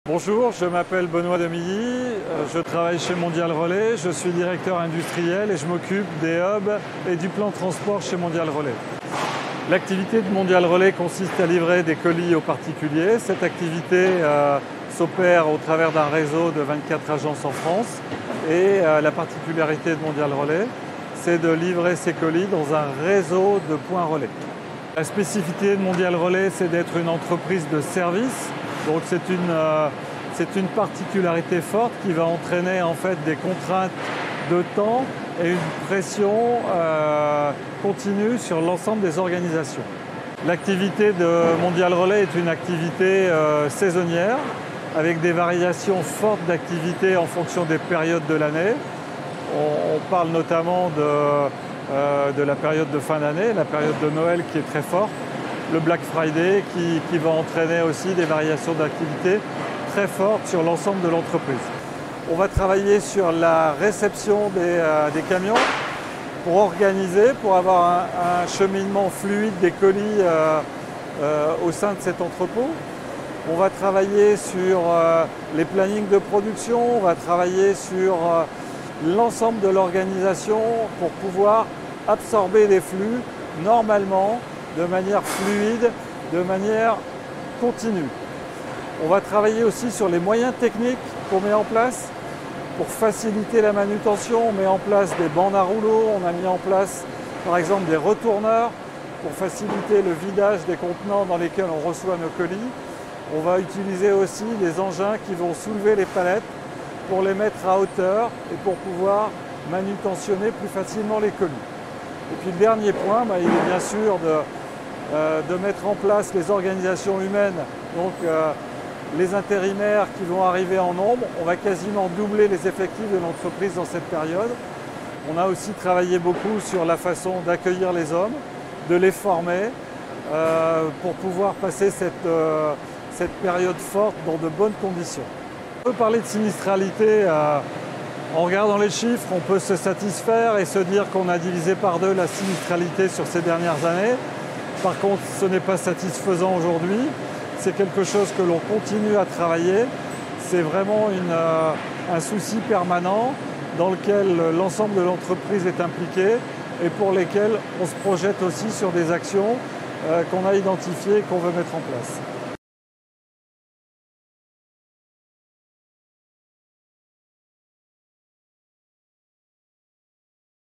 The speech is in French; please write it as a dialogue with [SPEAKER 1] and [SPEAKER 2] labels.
[SPEAKER 1] Bonjour, je m'appelle Benoît Demilly, je travaille chez Mondial Relais, je suis directeur industriel et je m'occupe des hubs et du plan de transport chez Mondial Relais. L'activité de Mondial Relais consiste à livrer des colis aux particuliers. Cette activité s'opère au travers d'un réseau de 24 agences en France et la particularité de Mondial Relais, c'est de livrer ces colis dans un réseau de points relais. La spécificité de Mondial Relais, c'est d'être une entreprise de service. Donc c'est une particularité forte qui va entraîner en fait des contraintes de temps et une pression continue sur l'ensemble des organisations. L'activité de Mondial Relais est une activité saisonnière avec des variations fortes d'activité en fonction des périodes de l'année. On parle notamment de la période de fin d'année, la période de Noël qui est très forte. Le Black Friday qui va entraîner aussi des variations d'activité très fortes sur l'ensemble de l'entreprise. On va travailler sur la réception des camions pour organiser, pour avoir un cheminement fluide des colis au sein de cet entrepôt. On va travailler sur les plannings de production, on va travailler sur l'ensemble de l'organisation pour pouvoir absorber les flux normalement, de manière fluide, de manière continue. On va travailler aussi sur les moyens techniques qu'on met en place pour faciliter la manutention. On met en place des bandes à rouleau, on a mis en place par exemple des retourneurs pour faciliter le vidage des contenants dans lesquels on reçoit nos colis. On va utiliser aussi des engins qui vont soulever les palettes pour les mettre à hauteur et pour pouvoir manutentionner plus facilement les colis. Et puis le dernier point, il est bien sûr de mettre en place les organisations humaines, donc les intérimaires qui vont arriver en nombre. On va quasiment doubler les effectifs de l'entreprise dans cette période. On a aussi travaillé beaucoup sur la façon d'accueillir les hommes, de les former pour pouvoir passer cette période forte dans de bonnes conditions. On peut parler de sinistralité. En regardant les chiffres, on peut se satisfaire et se dire qu'on a divisé par deux la sinistralité sur ces dernières années. Par contre, ce n'est pas satisfaisant aujourd'hui. C'est quelque chose que l'on continue à travailler. C'est vraiment un souci permanent dans lequel l'ensemble de l'entreprise est impliqué et pour lesquels on se projette aussi sur des actions qu'on a identifiées et qu'on veut mettre en place.